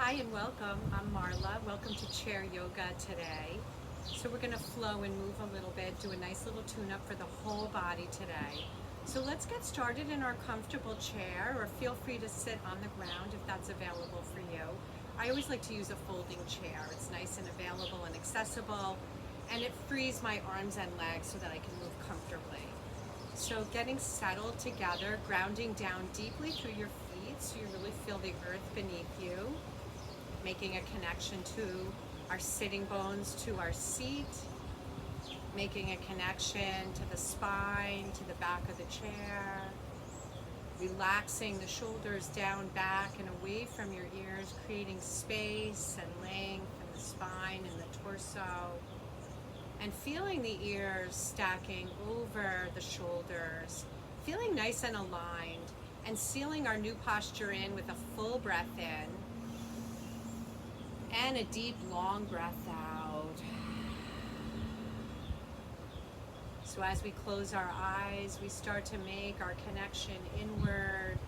Hi and welcome. I'm Marla. Welcome to Chair Yoga today. So we're going to flow and move a little bit, do a nice little tune-up for the whole body today. So let's get started in our comfortable chair, or feel free to sit on the ground if that's available for you. I always like to use a folding chair. It's nice and available and accessible, and it frees my arms and legs so that I can move comfortably. So getting settled together, grounding down deeply through your feet so you really feel the earth beneath you, making a connection to our sitting bones, to our seat, making a connection to the spine, to the back of the chair, relaxing the shoulders down, back, and away from your ears, creating space and length in the spine and the torso, and feeling the ears stacking over the shoulders, feeling nice and aligned, and sealing our new posture in with a full breath in and a deep, long breath out. So as we close our eyes, we start to make our connection inward.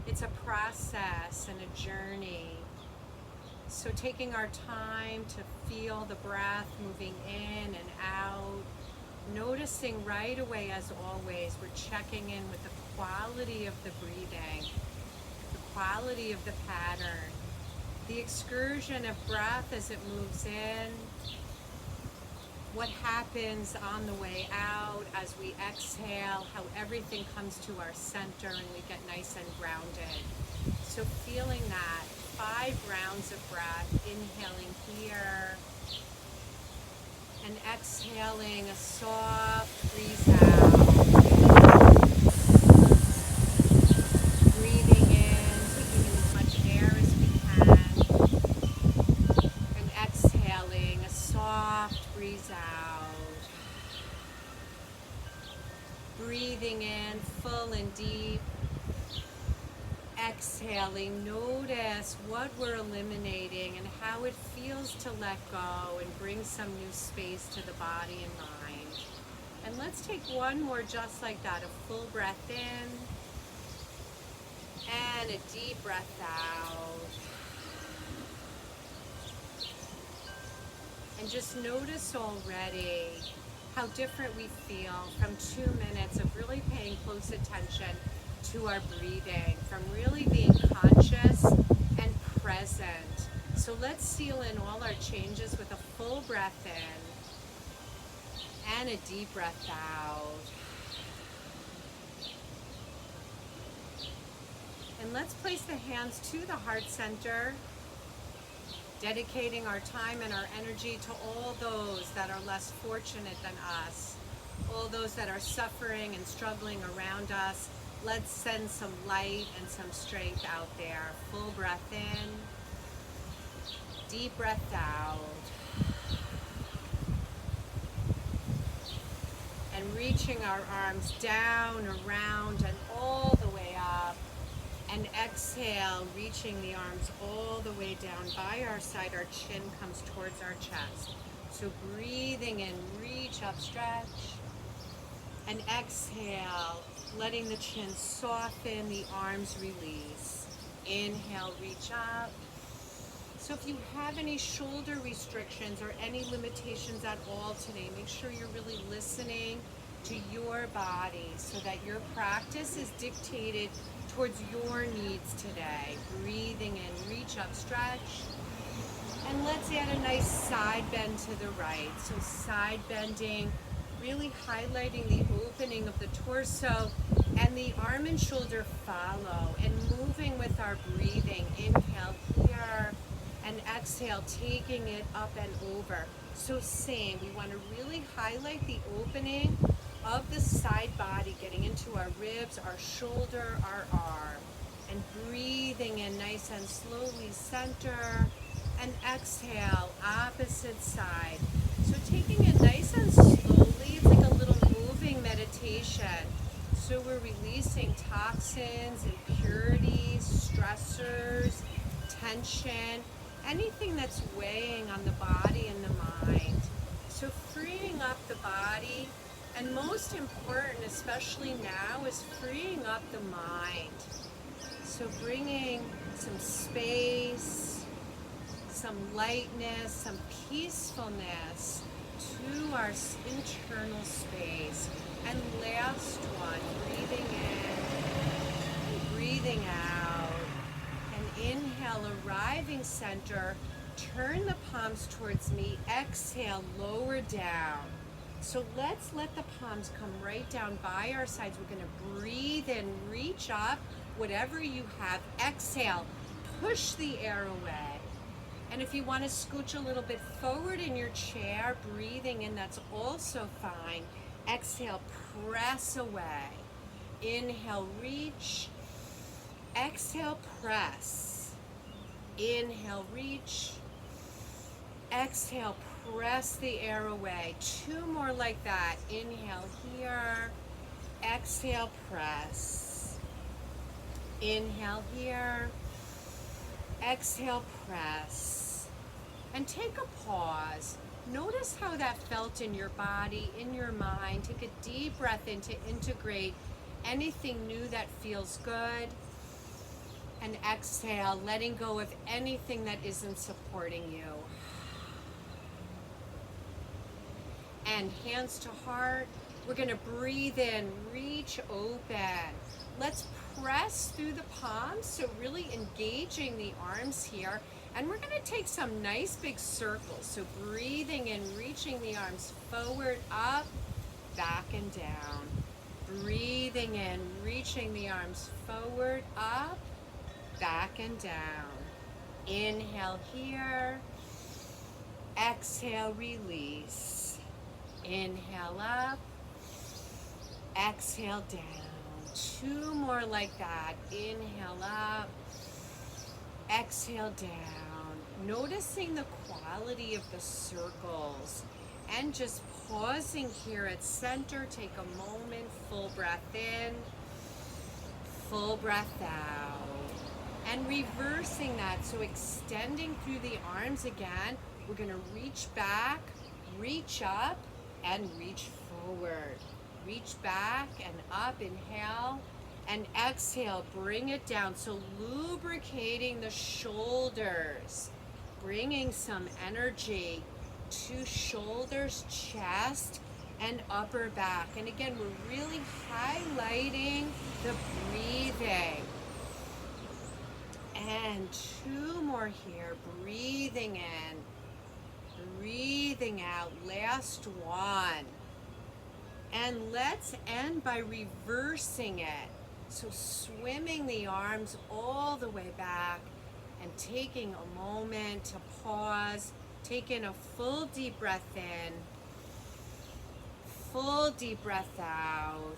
It's a process and a journey. So taking our time to feel the breath moving in and out, noticing right away, as always, we're checking in with the quality of the breathing, the quality of the pattern, the excursion of breath as it moves in, what happens on the way out as we exhale, how everything comes to our center and we get nice and grounded. So feeling that 5 rounds of breath, inhaling here and exhaling a soft breeze out. Breathing in, taking in as much air as we can, and exhaling a soft breeze out. Breathing in full and deep. Exhaling, notice what we're eliminating and how it feels to let go and bring some new space to the body and mind. And let's take one more just like that, a full breath in and a deep breath out. And just notice already how different we feel from 2 minutes of really paying close attention to our breathing, from really being conscious and present. So let's seal in all our changes with a full breath in and a deep breath out. And let's place the hands to the heart center, dedicating our time and our energy to all those that are less fortunate than us, all those that are suffering and struggling around us. Let's send some light and some strength out there. Full breath in, deep breath out. And reaching our arms down, around, and all the way up. And exhale, reaching the arms all the way down by our side. Our chin comes towards our chest. So breathing in, reach up, stretch. And exhale, letting the chin soften, the arms release. Inhale, reach up. So if you have any shoulder restrictions or any limitations at all today, make sure you're really listening to your body so that your practice is dictated towards your needs today. Breathing in, reach up, stretch. And let's add a nice side bend to the right. So side bending, really highlighting the opening of the torso, and the arm and shoulder follow, and moving with our breathing. Inhale here, and exhale, taking it up and over. So same, we want to really highlight the opening of the side body, getting into our ribs, our shoulder, our arm, and breathing in nice and slowly, center, and exhale, opposite side. So taking it nice and slowly, it's like a little moving meditation. So we're releasing toxins, impurities, stressors, tension, anything that's weighing on the body and the mind. So freeing up the body, and most important, especially now, is freeing up the mind. So bringing some space, some lightness, some peacefulness to our internal space. And last one, breathing in and breathing out. And inhale, arriving center. Turn the palms towards me. Exhale, lower down. So let's let the palms come right down by our sides. We're going to breathe in, reach up, whatever you have. Exhale, push the air away. And if you want to scooch a little bit forward in your chair, breathing in, that's also fine. Exhale, press away. Inhale, reach. Exhale, press. Inhale, reach. Exhale, press the air away. 2 more like that. Inhale here. Exhale, press. Inhale here. Exhale, press. And take a pause. Notice how that felt in your body, in your mind. Take a deep breath in to integrate anything new that feels good. And exhale, letting go of anything that isn't supporting you. And hands to heart. We're going to breathe in, reach open. Let's press through the palms, so really engaging the arms here. And we're going to take some nice big circles. So breathing in, reaching the arms forward, up, back and down. Breathing in, reaching the arms forward, up, back and down. Inhale here. Exhale, release. Inhale up, exhale down. 2 more like that. Inhale up, exhale down. Noticing the quality of the circles and just pausing here at center. Take a moment, full breath in, full breath out. And reversing that, so extending through the arms again. We're going to reach back, reach up, and reach forward. Reach back and up, inhale, and exhale, bring it down. So lubricating the shoulders, bringing some energy to shoulders, chest, and upper back. And again, we're really highlighting the breathing. And 2 more here, breathing in, breathing out. Last one. And let's end by reversing it. So swimming the arms all the way back and taking a moment to pause. Take in a full deep breath in, full deep breath out.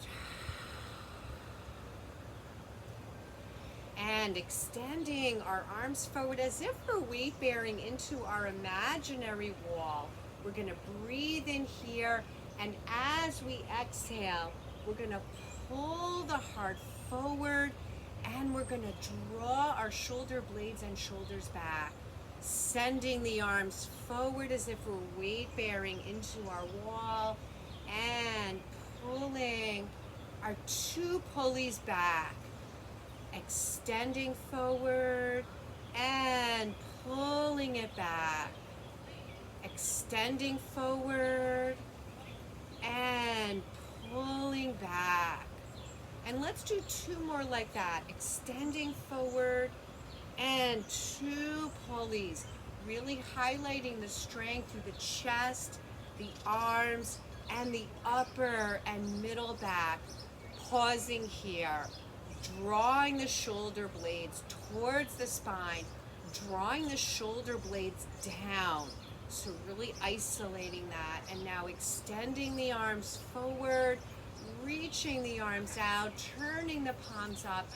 And extending our arms forward as if we're weight bearing into our imaginary wall. We're going to breathe in here, and as we exhale, we're going to pull the heart forward, and we're going to draw our shoulder blades and shoulders back, sending the arms forward as if we're weight bearing into our wall, and pulling our 2 pulleys back. Extending forward and pulling it back. Extending forward and pulling back. And let's do 2 more like that. Extending forward and 2 pulleys. Really highlighting the strength through the chest, the arms, and the upper and middle back. Pausing here. Drawing the shoulder blades towards the spine, drawing the shoulder blades down. So really isolating that. And now extending the arms forward, reaching the arms out, turning the palms up.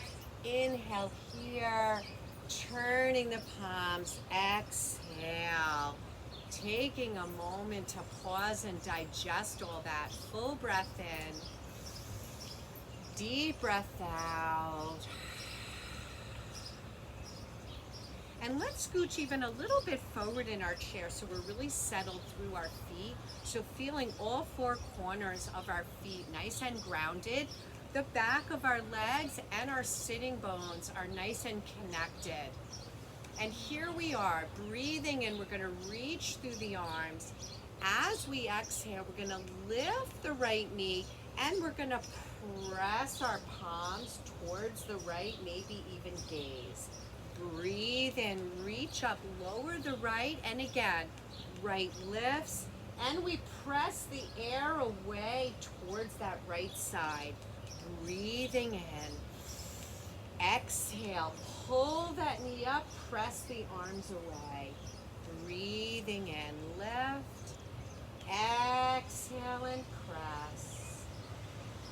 Inhale here, turning the palms, exhale. Taking a moment to pause and digest all that. Full breath in. Deep breath out. And let's scooch even a little bit forward in our chair so we're really settled through our feet. So feeling all 4 corners of our feet nice and grounded. The back of our legs and our sitting bones are nice and connected. And here we are, breathing in. We're gonna reach through the arms. As we exhale, we're gonna lift the right knee and we're gonna press our palms towards the right, maybe even gaze. Breathe in, reach up, lower the right, and again, right lifts, and we press the air away towards that right side. Breathing in. Exhale, pull that knee up, press the arms away. Breathing in, lift. Exhale and press.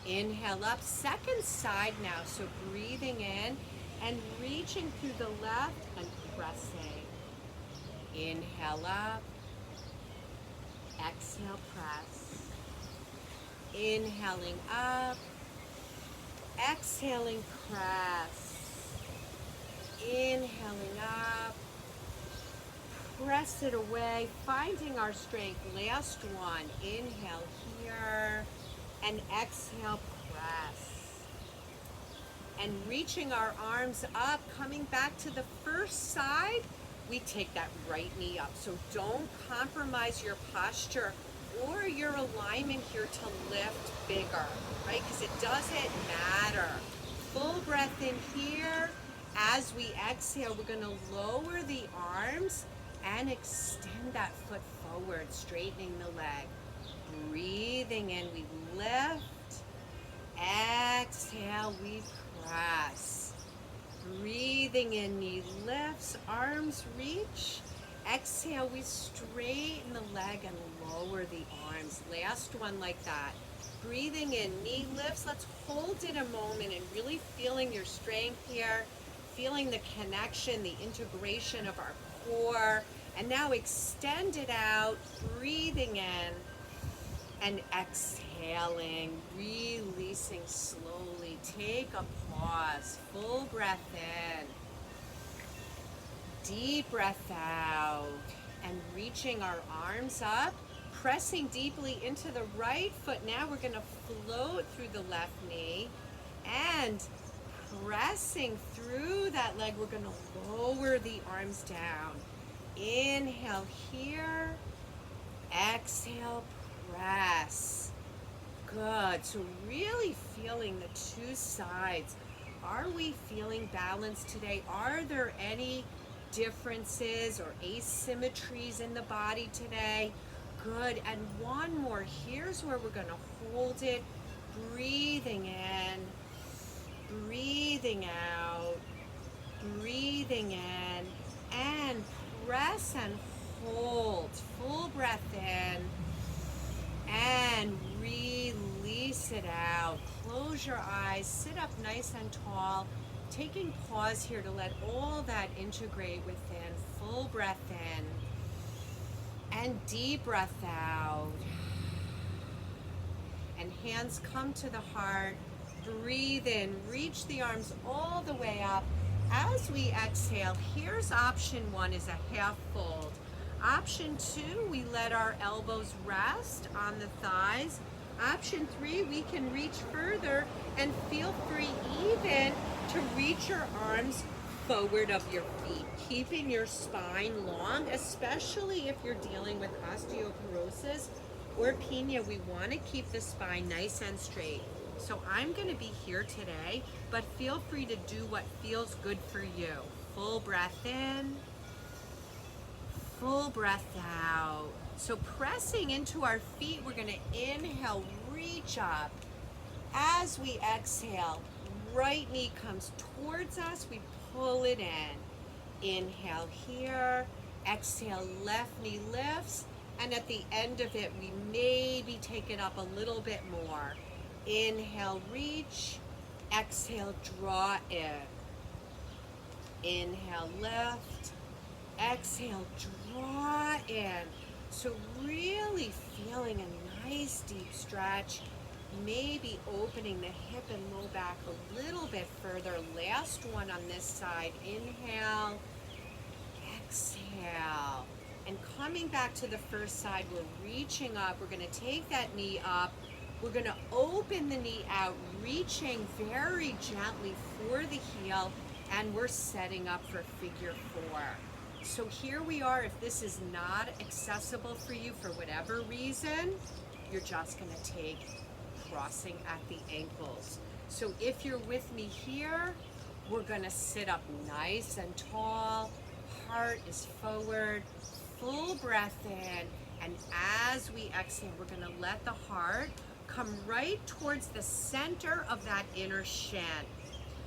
Inhale up, second side now. So breathing in and reaching through the left and pressing. Inhale up. Exhale, press. Inhaling up. Exhaling, press. Inhaling up. Press it away, finding our strength. Last one. Inhale here. And exhale, press. And reaching our arms up, coming back to the first side, we take that right knee up. So don't compromise your posture or your alignment here to lift bigger, right? Because it doesn't matter. Full breath in here. As we exhale, we're gonna lower the arms and extend that foot forward, straightening the leg. Breathing in, we lift. Exhale, we press. Breathing in, knee lifts, arms reach. Exhale, we straighten the leg and lower the arms. Last one like that. Breathing in, knee lifts. Let's hold it a moment and really feeling your strength here. Feeling the connection, the integration of our core. And now extend it out, breathing in and exhaling, releasing slowly. Take a pause, full breath in. Deep breath out and reaching our arms up, pressing deeply into the right foot. Now we're going to float through the left knee and pressing through that leg. We're going to lower the arms down. Inhale here, exhale, press. Good. So really feeling the two sides. Are we feeling balanced today? Are there any differences or asymmetries in the body today? Good. And one more. Here's where we're going to hold it. Breathing in, breathing out, breathing in, and press and hold. Full breath in and release it out. Close your eyes, sit up nice and tall, taking pause here to let all that integrate within. Full breath in and deep breath out. And hands come to the heart. Breathe in, reach the arms all the way up. As we exhale, here's option one, is a half fold. Option two, we let our elbows rest on the thighs. Option three, we can reach further and feel free even to reach your arms forward of your feet, keeping your spine long, especially if you're dealing with osteoporosis or pinya. We want to keep the spine nice and straight. So I'm going to be here today, but feel free to do what feels good for you. Full breath in, full breath out. So pressing into our feet, we're going to inhale, reach up. As we exhale, right knee comes towards us, we pull it in. Inhale here, exhale, left knee lifts, and at the end of it, we maybe take it up a little bit more. Inhale, reach. Exhale, draw in. Inhale, lift. Exhale, draw in. So really feeling a nice deep stretch. Maybe opening the hip and low back a little bit further. Last one on this side. Inhale. Exhale. And coming back to the first side, we're reaching up. We're going to take that knee up. We're going to open the knee out, reaching very gently for the heel and we're setting up for figure 4. So here we are. If this is not accessible for you for whatever reason, you're just going to take crossing at the ankles. So if you're with me here, we're going to sit up nice and tall. Heart is forward, full breath in, and as we exhale, we're going to let the heart come right towards the center of that inner shin.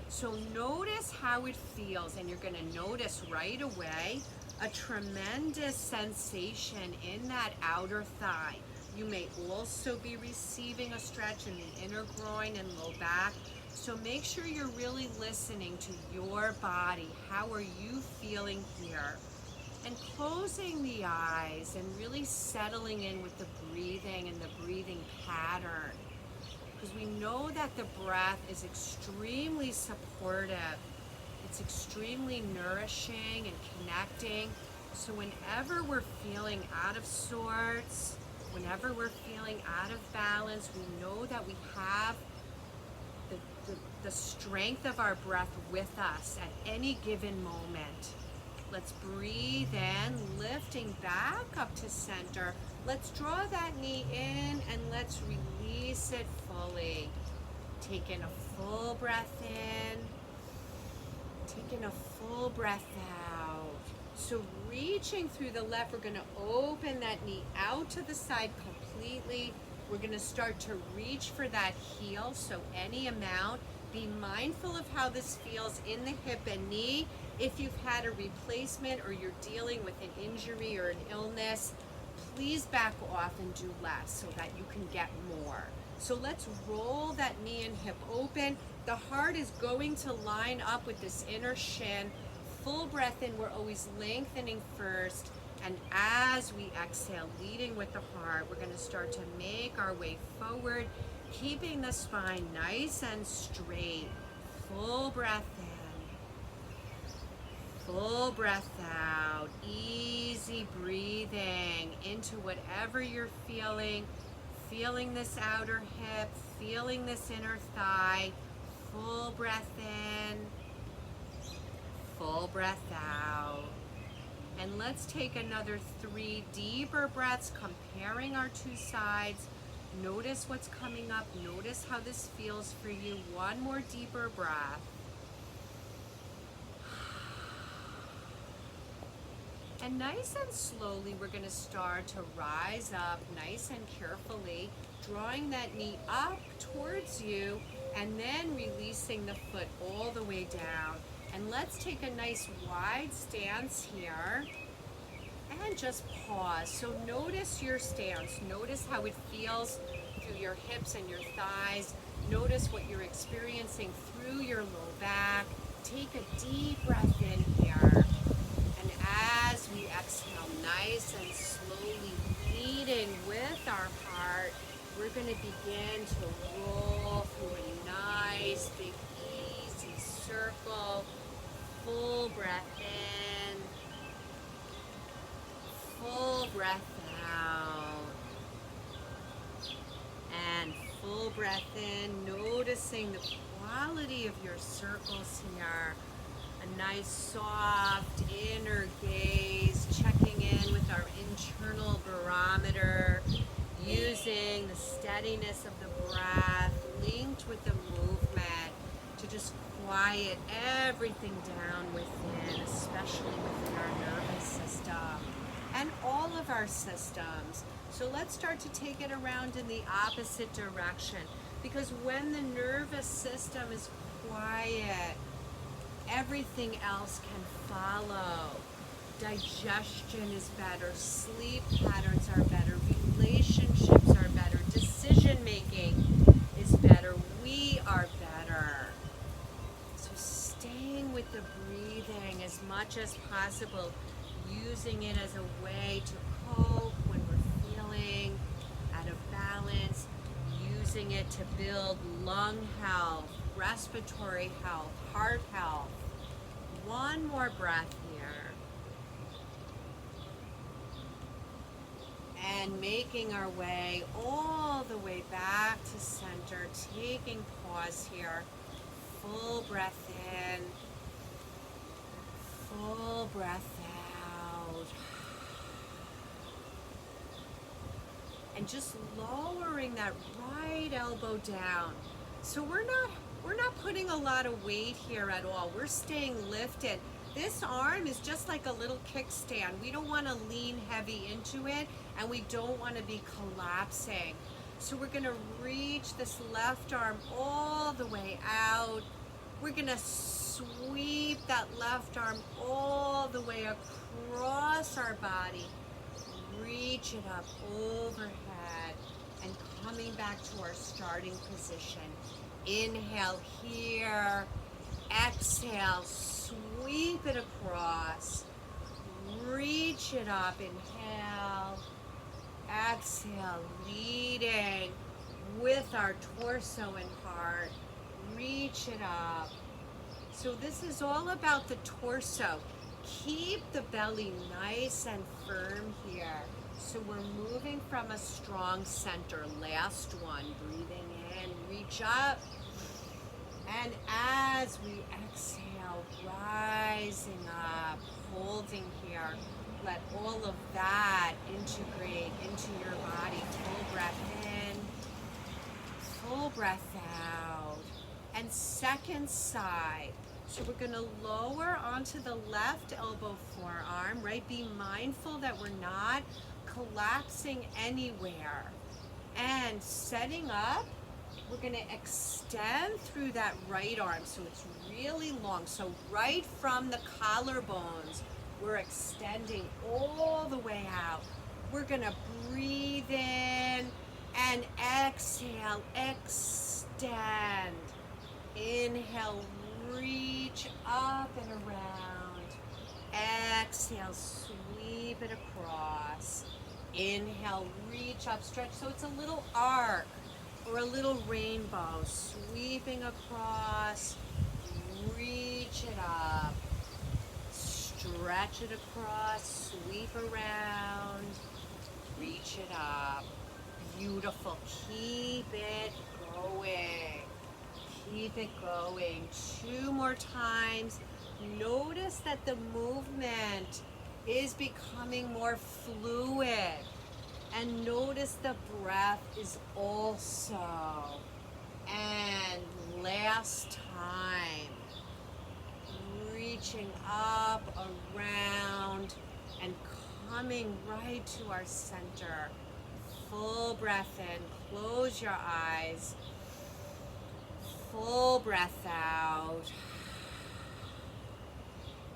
So notice how it feels, and you're going to notice right away a tremendous sensation in that outer thigh. You may also be receiving a stretch in the inner groin and low back. So make sure you're really listening to your body. How are you feeling here? And closing the eyes and really settling in with the breathing and the breathing pattern. Because we know that the breath is extremely supportive. It's extremely nourishing and connecting. So whenever we're feeling out of sorts, whenever we're feeling out of balance, we know that we have the strength of our breath with us at any given moment. Let's breathe in, lifting back up to center. Let's draw that knee in and let's release it fully. Take in a full breath in, taking a full breath out. So reaching through the left, we're going to open that knee out to the side completely. We're going to start to reach for that heel, so any amount. Be mindful of how this feels in the hip and knee. If you've had a replacement or you're dealing with an injury or an illness, please back off and do less so that you can get more. So let's roll that knee and hip open. The heart is going to line up with this inner shin. Full breath in, we're always lengthening first. And as we exhale, leading with the heart, we're going to start to make our way forward, keeping the spine nice and straight. Full breath in, full breath out. Easy breathing into whatever you're feeling. Feeling this outer hip, feeling this inner thigh. Full breath in, full breath out. And let's take another 3 deeper breaths, comparing our two sides. Notice what's coming up. Notice how this feels for you. One more deeper breath. And nice and slowly, we're going to start to rise up nice and carefully, drawing that knee up towards you and then releasing the foot all the way down. And let's take a nice wide stance here and just pause. So notice your stance. Notice how it feels through your hips and your thighs. Notice what you're experiencing through your low back. Take a deep breath in here. And as we exhale, nice and slowly leading with our heart, we're going to begin to roll through a nice, big, easy circle. Full breath in, full breath out, and full breath in, noticing the quality of your circles here. A nice, soft inner gaze, checking in with our internal barometer, using the steadiness of the breath linked with the movement to just quiet everything down within, especially within our nervous system and all of our systems. So let's start to take it around in the opposite direction, because when the nervous system is quiet, everything else can follow. Digestion is better, sleep patterns are better, relationships are better, decision making is better, we are better. So staying with the breathing as much as possible, using it as a way to cope when we're feeling out of balance, using it to build lung health, respiratory health, heart health. One more breath here. And making our way all the way back to center, taking pause here. Full breath in, Full breath out. And just lowering that right elbow down. So we're not putting a lot of weight here at all. We're staying lifted. This arm is just like a little kickstand. We don't want to lean heavy into it, and we don't want to be collapsing. So we're going to reach this left arm all the way out. We're going to sweep that left arm all the way across our body. Reach it up overhead and coming back to our starting position. Inhale here. Exhale, sweep it across. Reach it up. Inhale. Exhale, leading with our torso and heart. Reach it up. So this is all about the torso. Keep the belly nice and firm here. So we're moving from a strong center. Last one, breathing in, reach up. And as we exhale, rising up, holding here. Let all of that integrate into your body. Full breath in, full breath out. And second side. So we're going to lower onto the left elbow forearm, right? Be mindful that we're not collapsing anywhere. And setting up, we're going to extend through that right arm so it's really long. So right from the collarbones, we're extending all the way out. We're going to breathe in and exhale, extend. Inhale, reach up and around. Exhale, sweep it across. Inhale, reach up, stretch. So it's a little arc or a little rainbow. Sweeping across, reach it up. Stretch it across, sweep around, reach it up. Beautiful. Keep it going. Keep it going. 2 more times. Notice that the movement is becoming more fluid. And notice the breath is also. And last time. Reaching up, around, and coming right to our center. Full breath in. Close your eyes. Full breath out.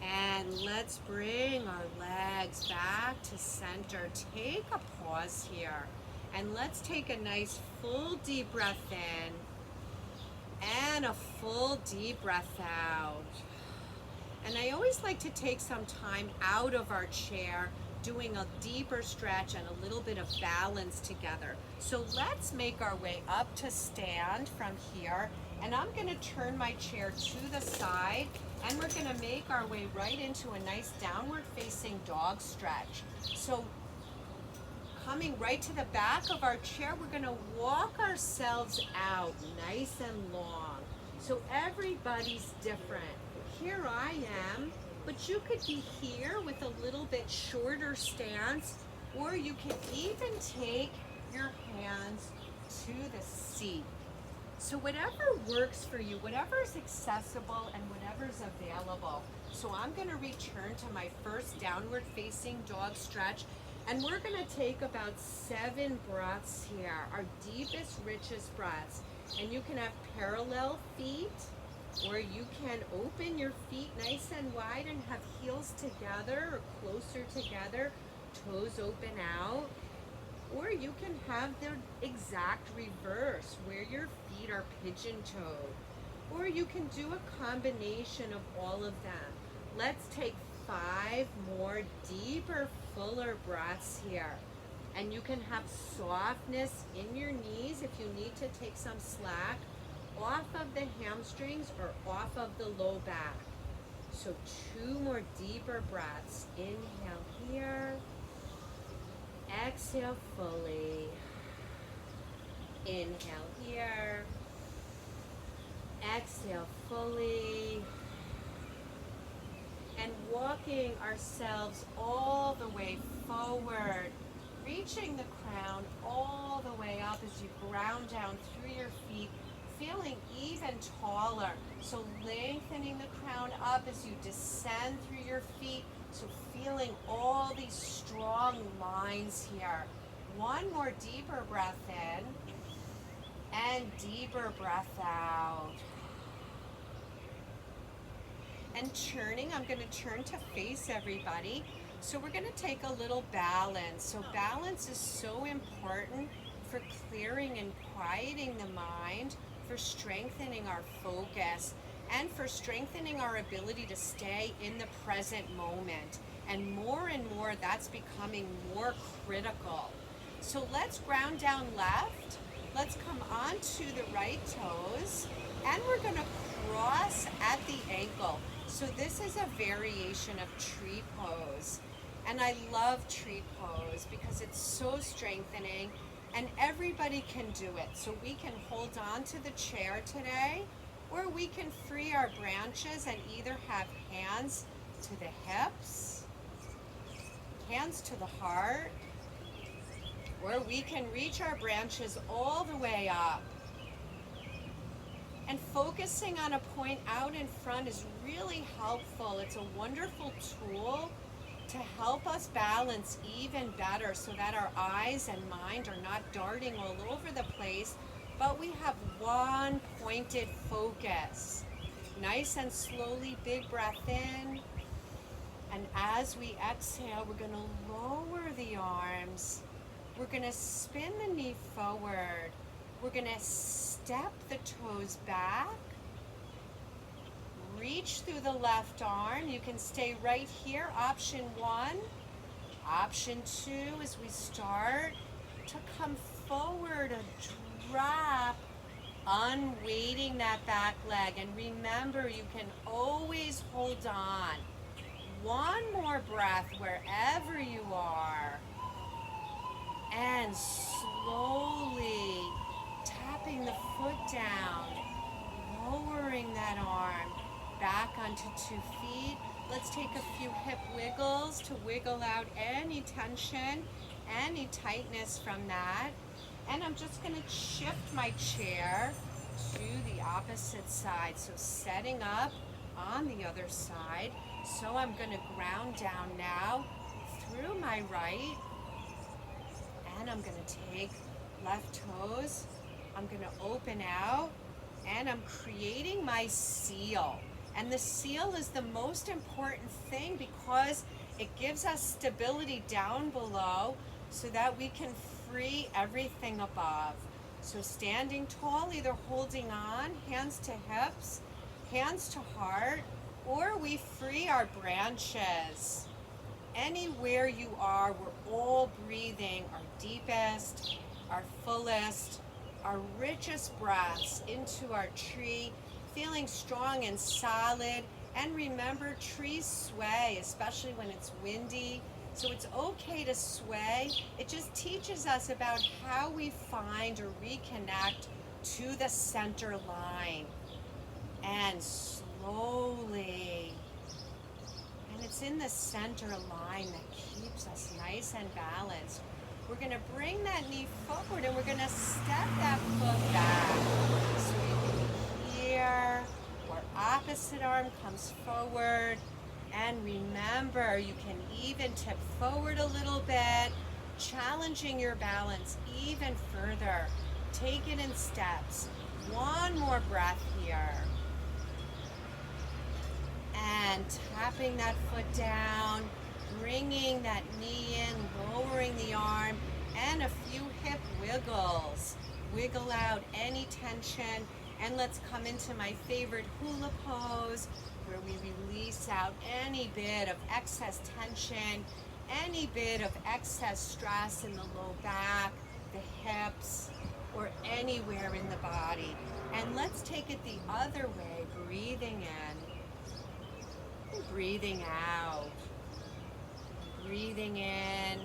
And let's bring our legs back to center. Take a pause here. And let's take a nice full deep breath in. And a full deep breath out. And I always like to take some time out of our chair, doing a deeper stretch and a little bit of balance together. So let's make our way up to stand from here. And I'm going to turn my chair to the side, and we're going to make our way right into a nice downward facing dog stretch. So coming right to the back of our chair, we're going to walk ourselves out nice and long. So everybody's different. Here I am, but you could be here with a little bit shorter stance, or you can even take your hands to the seat. So whatever works for you, whatever is accessible and whatever's available. So I'm going to return to my first downward facing dog stretch, and we're going to take about 7 breaths here, our deepest, richest breaths. And you can have parallel feet, or you can open your feet nice and wide and have heels together or closer together, toes open out. Or you can have the exact reverse, where your feet are pigeon-toed. Or you can do a combination of all of them. Let's take 5 more deeper, fuller breaths here. And you can have softness in your knees if you need to take some slack off of the hamstrings or off of the low back. So 2 more deeper breaths. Inhale here. Exhale fully. Inhale here. Exhale fully. and walking ourselves all the way forward, reaching the crown all the way up as you ground down through your feet, feeling even taller. So lengthening the crown up as you descend through your feet. So feeling all these strong lines here. One more deeper breath in and deeper breath out. And turning, I'm going to turn to face everybody. So we're going to take a little balance. So balance is so important for clearing and quieting the mind, for strengthening our focus, and for strengthening our ability to stay in the present moment. And more that's becoming more critical. So let's ground down left. Let's come onto the right toes, and we're going to cross at the ankle. So this is a variation of tree pose. And I love tree pose because it's so strengthening and everybody can do it. So we can hold on to the chair today, or we can free our branches and either have hands to the hips, hands to the heart, or we can reach our branches all the way up. And focusing on a point out in front is really helpful. It's a wonderful tool to help us balance even better so that our eyes and mind are not darting all over the place, but we have one pointed focus. Nice and slowly, big breath in. And as we exhale, we're going to lower the arms. We're going to spin the knee forward. We're going to step the toes back. Reach through the left arm. You can stay right here. Option 1. Option 2 is we start to come forward, a drop, unweighting that back leg. And remember, you can always hold on. One more breath wherever you are. And slowly tapping the foot down, lowering that arm back onto 2 feet. Let's take a few hip wiggles to wiggle out any tension, any tightness from that. And I'm just going to shift my chair to the opposite side. So setting up on the other side. So I'm going to ground down now through my right. And I'm going to take left toes. I'm going to open out. And I'm creating my seal. And the seal is the most important thing because it gives us stability down below so that we can free everything above. So standing tall, either holding on, hands to hips, hands to heart, or we free our branches. Anywhere you are, we're all breathing our deepest, our fullest, our richest breaths into our tree, feeling strong and solid. And remember, trees sway, especially when it's windy. So it's okay to sway. It just teaches us about how we find or reconnect to the center line. And slowly, and it's in the center line that keeps us nice and balanced. We're going to bring that knee forward and we're going to step that foot back. So you can hear our opposite arm comes forward. And remember, you can even tip forward a little bit, challenging your balance even further. Take it in steps. One more breath here. And tapping that foot down, bringing that knee in, lowering the arm, and a few hip wiggles. Wiggle out any tension, and let's come into my favorite hula pose, where we release out any bit of excess tension, any bit of excess stress in the low back, the hips, or anywhere in the body. And let's take it the other way, breathing in, and breathing out. Breathing in,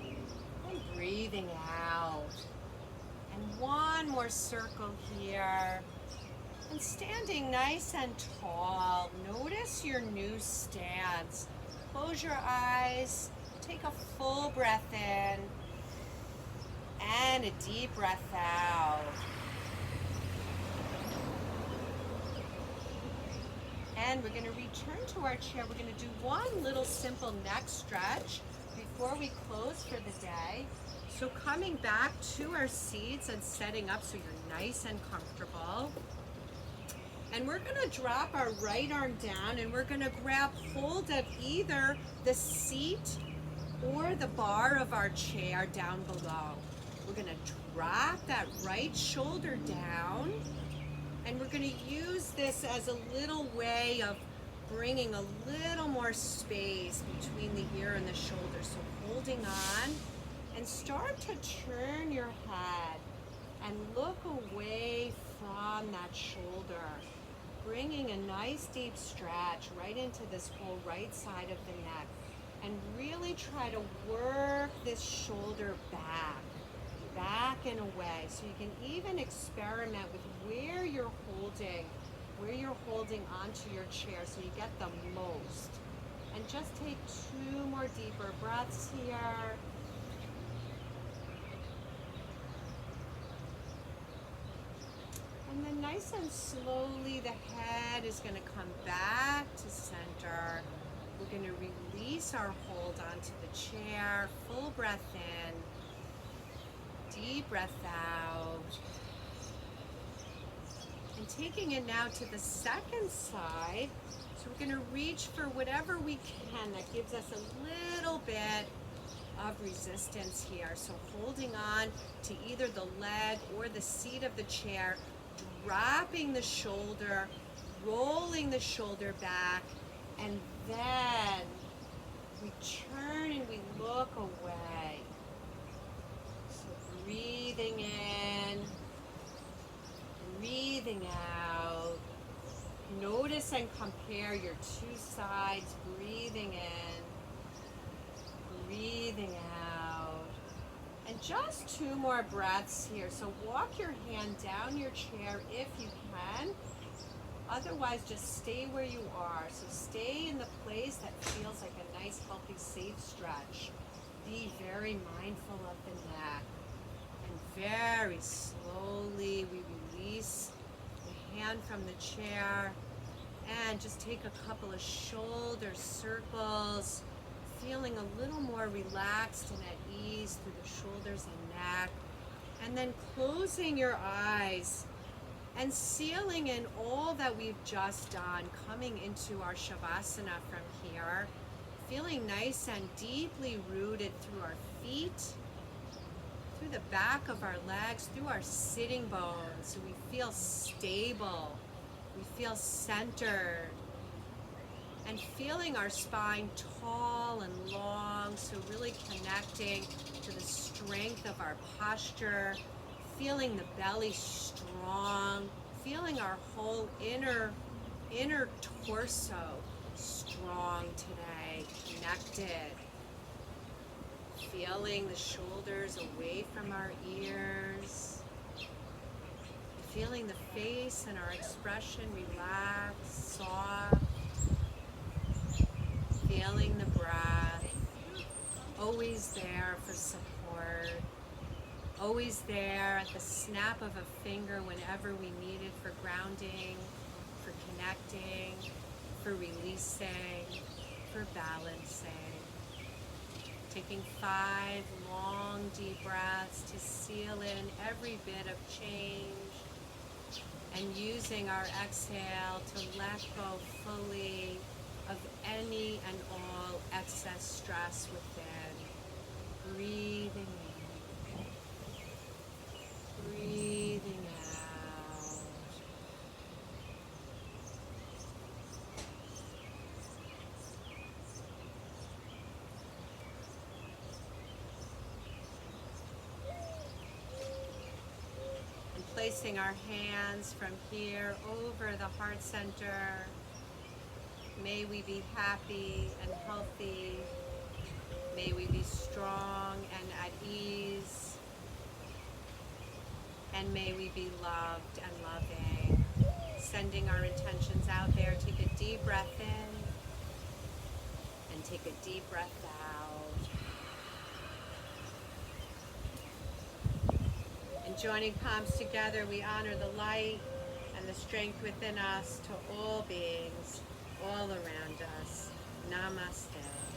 and breathing out. And one more circle here. And standing nice and tall, notice your new stance. Close your eyes, take a full breath in, and a deep breath out. And we're going to return to our chair. We're going to do one little simple neck stretch before we close for the day. So coming back to our seats and setting up so you're nice and comfortable. And we're going to drop our right arm down and we're going to grab hold of either the seat or the bar of our chair down below. We're going to drop that right shoulder down, and we're going to use this as a little way of bringing a little more space between the ear and the shoulder. So holding on, and start to turn your head and look away from that shoulder, bringing a nice deep stretch right into this whole right side of the neck, and really try to work this shoulder back and away. So you can even experiment with where you're holding onto your chair so you get the most. And just take 2 more deeper breaths here. And then nice and slowly the head is going to come back to center. We're going to release our hold onto the chair. Full breath in. Deep breath out. And taking it now to the second side. So we're going to reach for whatever we can that gives us a little bit of resistance here. So holding on to either the leg or the seat of the chair, dropping the shoulder, rolling the shoulder back, and then we turn and we look away. So breathing in, breathing out. Notice and compare your 2 sides, breathing in, breathing out. And just 2 more breaths here. So walk your hand down your chair if you can. Otherwise, just stay where you are. So stay in the place that feels like a nice, healthy, safe stretch. Be very mindful of the neck. And very slowly, we release the hand from the chair. And just take a couple of shoulder circles, feeling a little more relaxed and at ease through the shoulders and neck. And then closing your eyes and sealing in all that we've just done, coming into our Shavasana from here, feeling nice and deeply rooted through our feet, through the back of our legs, through our sitting bones, so we feel stable, we feel centered, and feeling our spine tall and long, so really connecting to the strength of our posture, feeling the belly strong, feeling our whole inner torso strong today, connected. Feeling the shoulders away from our ears. Feeling the face and our expression relaxed, soft. Feeling the breath, always there for support, always there at the snap of a finger whenever we need it for grounding, for connecting, for releasing, for balancing. Taking 5 long deep breaths to seal in every bit of change, and using our exhale to let go fully of any and all excess stress within. Breathing in, breathing out. And placing our hands from here over the heart center. May we be happy and healthy. May we be strong and at ease. And may we be loved and loving. sending our intentions out there. Take a deep breath in and take a deep breath out. And joining palms together, we honor the light and the strength within us to all beings, all around us. Namaste.